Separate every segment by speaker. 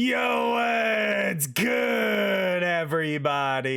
Speaker 1: Yo, it's good, everybody.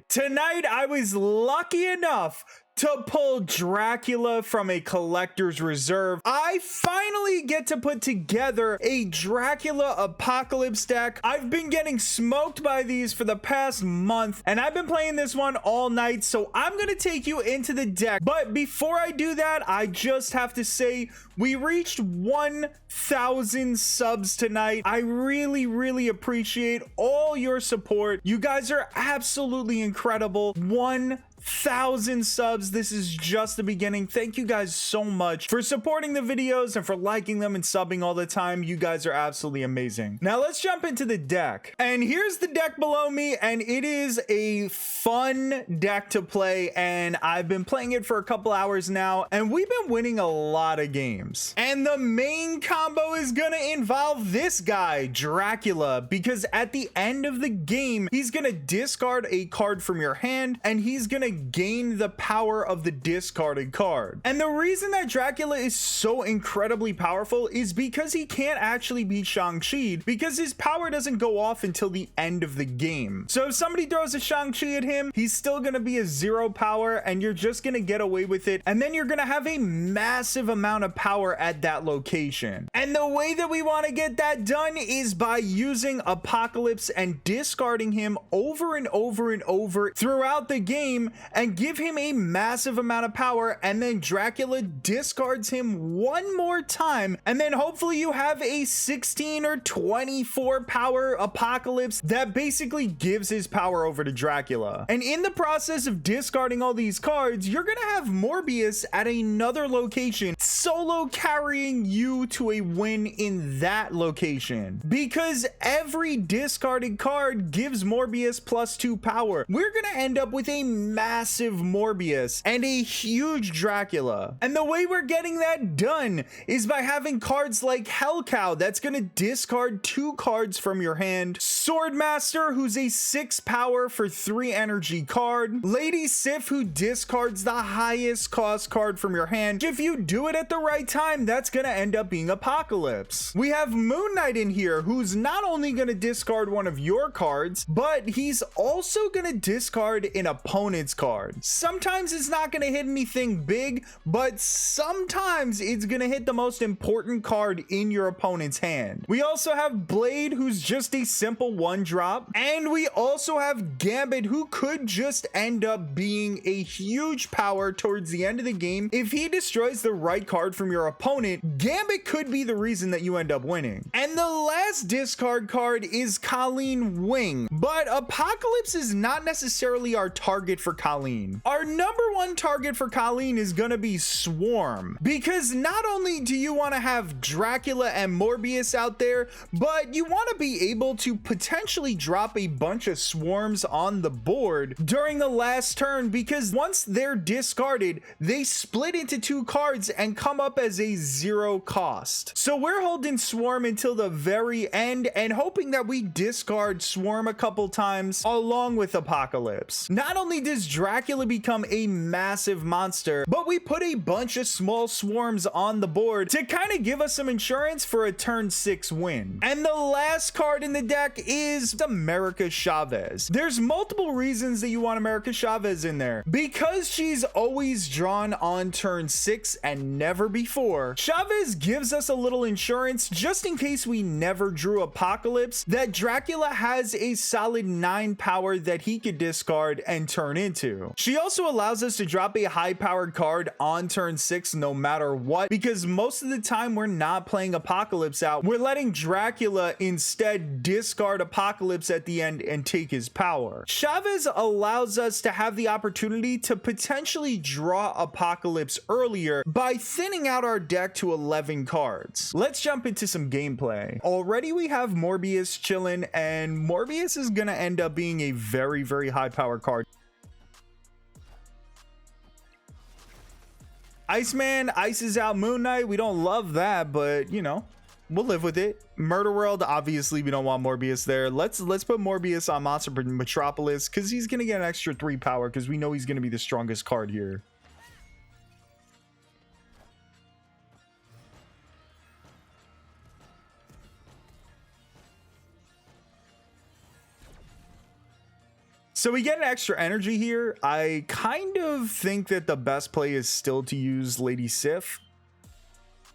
Speaker 1: Tonight, I was lucky enough to pull Dracula from a collector's reserve. I finally get to put together a Dracula Apocalypse deck. I've been getting smoked by these for the past month, and I've been playing this one all night, so I'm gonna take you into the deck. But before I do that, I just have to say, we reached 1,000 subs tonight. I really appreciate all your support. You guys are absolutely incredible. 1,000 subs. This is just the beginning. Thank you guys so much for supporting the videos and for liking them and subbing all the time. You guys are absolutely amazing. Now let's jump into the deck. And here's the deck below me, and it is a fun deck to play, and I've been playing it for a couple hours now, and we've been winning a lot of games. And the main combo is gonna involve this guy, Dracula, because at the end of the game, he's gonna discard a card from your hand, and he's gonna gain the power of the discarded card. And the reason that Dracula is so incredibly powerful is because he can't actually beat Shang-Chi, because his power doesn't go off until the end of the game. So if somebody throws a Shang-Chi at him, he's still gonna be a 0 power, and you're just gonna get away with it, and then you're gonna have a massive amount of power at that location. And the way that we want to get that done is by using Apocalypse and discarding him over and over and over throughout the game, and give him a massive amount of power, and then Dracula discards him one more time, and then hopefully you have a 16 or 24 power Apocalypse that basically gives his power over to Dracula. And in the process of discarding all these cards, you're gonna have Morbius at another location solo carrying you to a win in that location, because every discarded card gives Morbius +2 power. We're gonna end up with a massive Morbius and a huge Dracula. And the way we're getting that done is by having cards like Hellcow that's gonna discard 2 cards from your hand, Swordmaster, who's a 6 power for 3 energy card, Lady Sif, who discards the highest cost card from your hand. If you do it at the right time, that's gonna end up being Apocalypse. We have Moon Knight in here, who's not only gonna discard one of your cards, but he's also gonna discard an opponent's card. Sometimes it's not gonna hit anything big, but sometimes it's gonna hit the most important card in your opponent's hand. We also have Blade, who's just a simple 1-drop, and we also have Gambit, who could just end up being a huge power towards the end of the game. If he destroys the right card from your opponent, Gambit could be the reason that you end up winning. And the last discard card is Colleen Wing, but Apocalypse is not necessarily our target for Colleen. Our number one target for Colleen is gonna be Swarm, because not only do you want to have Dracula and Morbius out there, but you want to be able to potentially drop a bunch of swarms on the board during the last turn, because once they're discarded, they split into 2 cards and come up as a 0 cost. So we're holding Swarm until the very end and hoping that we discard Swarm a couple times along with Apocalypse. Not only does Dracula become a massive monster, but we put a bunch of small swarms on the board to kind of give us some insurance for a turn 6 win. And the last card in the deck is America Chavez. There's multiple reasons that you want America Chavez in there, because she's always drawn on turn 6 and never before. Chavez gives us a little insurance just in case we never drew Apocalypse, that Dracula has a solid 9 power that he could discard and turn into. She also allows us to drop a high powered card on turn 6 no matter what, because most of the time we're not playing Apocalypse out. We're letting Dracula instead discard Apocalypse at the end and take his power. Chavez allows us to have the opportunity to potentially draw Apocalypse earlier by thinning out our deck to 11 cards. Let's jump into some gameplay. Already we have Morbius chilling, and Morbius is gonna end up being a very high power card. Iceman ices out Moon Knight. We don't love that, but you know, we'll live with it. Murder World, obviously we don't want Morbius there. Let's put Morbius on Monster Metropolis, because he's gonna get an extra 3 power, because we know he's gonna be the strongest card here. So we get an extra energy here. I kind of think that the best play is still to use Lady Sif.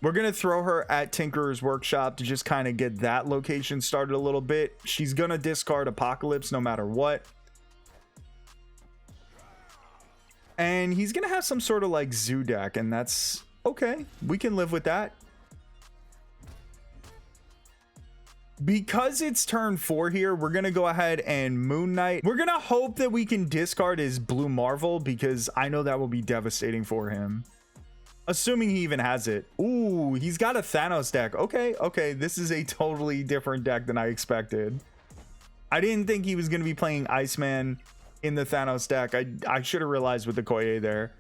Speaker 1: We're going to throw her at Tinkerer's Workshop to just kind of get that location started a little bit. She's going to discard Apocalypse no matter what. And he's going to have some sort of like zoo deck, and that's okay. We can live with that. Because it's turn 4 here, we're going to go ahead and Moon Knight. We're going to hope that we can discard his Blue Marvel, because I know that will be devastating for him. Assuming he even has it. Ooh, he's got a Thanos deck. Okay. This is a totally different deck than I expected. I didn't think he was going to be playing Iceman in the Thanos deck. I should have realized with the Koye there.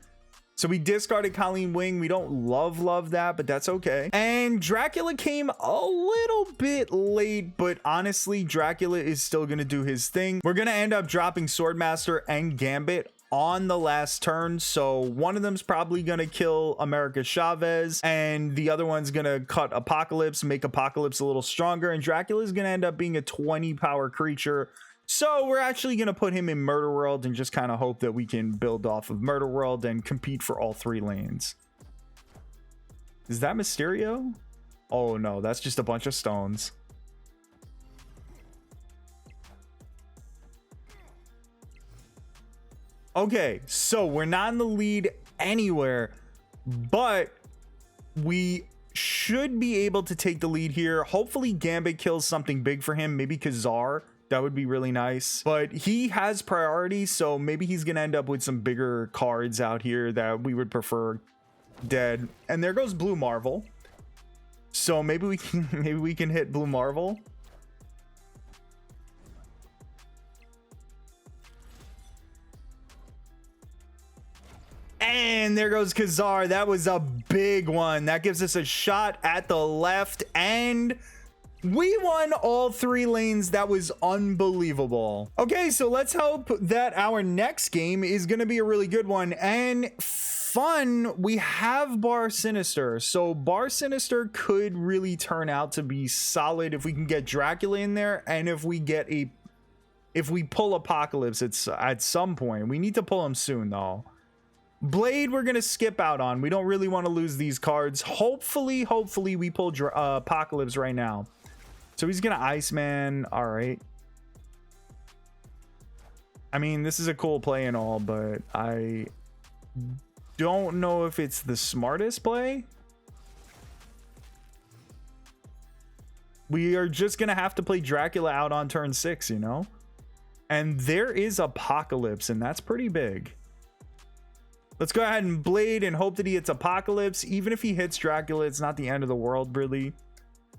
Speaker 1: So we discarded Colleen Wing. We don't love that, but that's okay. And Dracula came a little bit late, but honestly, Dracula is still going to do his thing. We're going to end up dropping Swordmaster and Gambit on the last turn. So one of them's probably going to kill America Chavez, and the other one's going to cut Apocalypse, make Apocalypse a little stronger. And Dracula is going to end up being a 20 power creature. So we're actually going to put him in Murder World and just kind of hope that we can build off of Murder World and compete for all 3 lanes. Is that Mysterio? Oh no, that's just a bunch of stones. Okay, so we're not in the lead anywhere, but we should be able to take the lead here. Hopefully Gambit kills something big for him, maybe Kazar. That would be really nice, but he has priority, so maybe he's gonna end up with some bigger cards out here that we would prefer dead. And there goes Blue Marvel, so maybe we can hit Blue Marvel. And there goes Kazar. That was a big one. That gives us a shot at the left, and we won all 3 lanes. That was unbelievable. Okay, so let's hope that our next game is going to be a really good one and fun. We have Bar Sinister. So Bar Sinister could really turn out to be solid if we can get Dracula in there, and if we pull Apocalypse at some point. We need to pull him soon though. Blade we're gonna skip out on. We don't really want to lose these cards. Hopefully we pull Apocalypse right now. So he's gonna Iceman. All right. I mean, this is a cool play and all, but I don't know if it's the smartest play. We are just gonna have to play Dracula out on turn 6, you know? And there is Apocalypse, and that's pretty big. Let's go ahead and Blade and hope that he hits Apocalypse. Even if he hits Dracula, it's not the end of the world, really.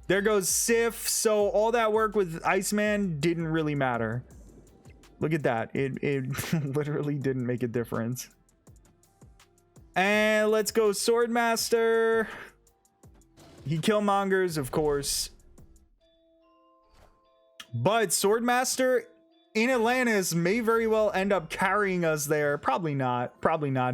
Speaker 1: There goes Sif. So all that work with Iceman didn't really matter. Look at that. It literally didn't make a difference. And let's go Swordmaster. He Killmongers, of course. But Swordmaster in Atlantis may very well end up carrying us there. Probably not.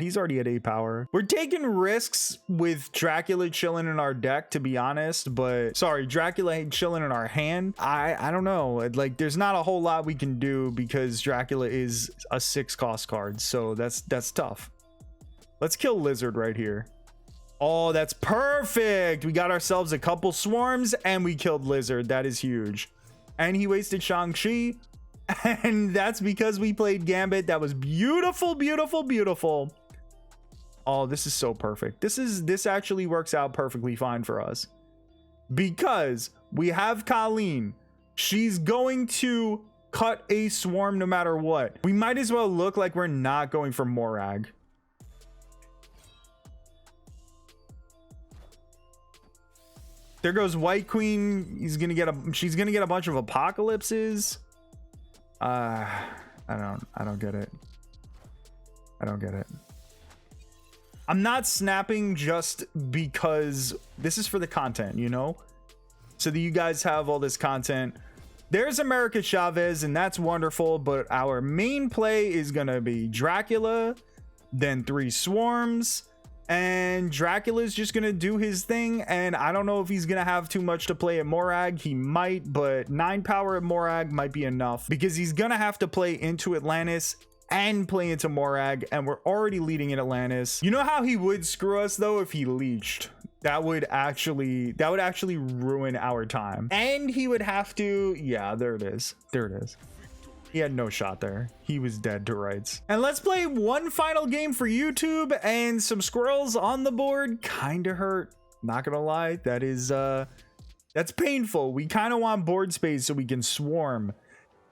Speaker 1: He's already at 8 power. We're taking risks with Dracula chilling in our deck, to be honest, but sorry, Dracula chilling in our hand. I don't know. Like, there's not a whole lot we can do because Dracula is a 6 cost card. So that's tough. Let's kill Lizard right here. Oh, that's perfect. We got ourselves a couple swarms and we killed Lizard. That is huge. And he wasted Shang-Chi. And that's because we played Gambit. That was beautiful. Oh, this is so perfect. This actually works out perfectly fine for us because we have Colleen. She's going to cut a swarm no matter what. We might as well look like we're not going for Morag. There goes White Queen. She's gonna get a bunch of Apocalypses. I don't get it. I'm not snapping just because this is for the content, you know, so that you guys have all this content. There's America Chavez, and that's wonderful, but our main play is gonna be Dracula, then 3 swarms, and Dracula's just gonna do his thing, and I don't know if he's gonna have too much to play at Morag. He might, but 9 power at Morag might be enough because he's gonna have to play into Atlantis and play into Morag, and we're already leading in Atlantis. You know how he would screw us though if he leeched? That would actually ruin our time. And he would have to, yeah, there it is. He had no shot there. He was dead to rights. And let's play one final game for YouTube, and some squirrels on the board kind of hurt. Not gonna lie, that is that's painful. We kind of want board space so we can swarm.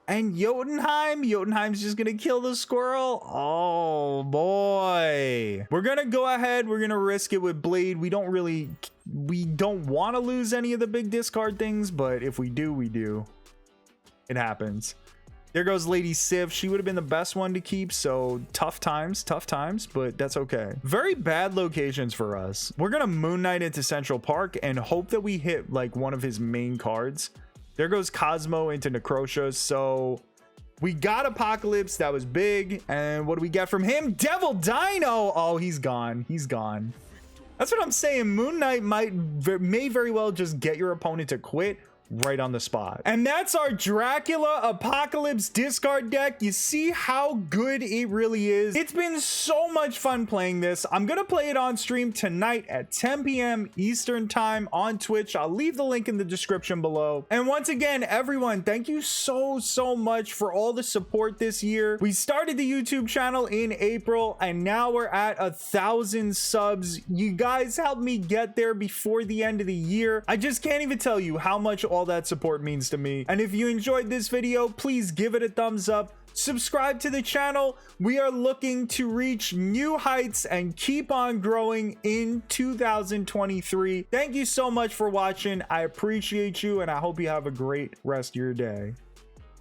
Speaker 1: And Jotunheim's just gonna kill the squirrel. Oh boy. We're gonna go ahead, we're gonna risk it with Blade. We don't want to lose any of the big discard things, but if we do, we do. It happens. There goes Lady Sif. She would have been the best one to keep, so tough times, but that's okay. Very bad locations for us. We're gonna Moon Knight into Central Park and hope that we hit like one of his main cards. There goes Cosmo into Necrotia, so we got Apocalypse. That was big. And what do we get from him? Devil Dino. Oh, he's gone. That's what I'm saying. Moon Knight may very well just get your opponent to quit right on the spot. And that's our Dracula Apocalypse discard deck. You see how good it really is. It's been so much fun playing this. I'm gonna play it on stream tonight at 10 p.m. Eastern time on Twitch. I'll leave the link in the description below. And once again, everyone, thank you so much for all the support this year. We started the YouTube channel in April, and now we're at 1,000 subs. You guys helped me get there before the end of the year. I just can't even tell you how much all that support means to me. And if you enjoyed this video, please give it a thumbs up, subscribe to the channel. We are looking to reach new heights and keep on growing in 2023. Thank you so much for watching. I appreciate you, and I hope you have a great rest of your day.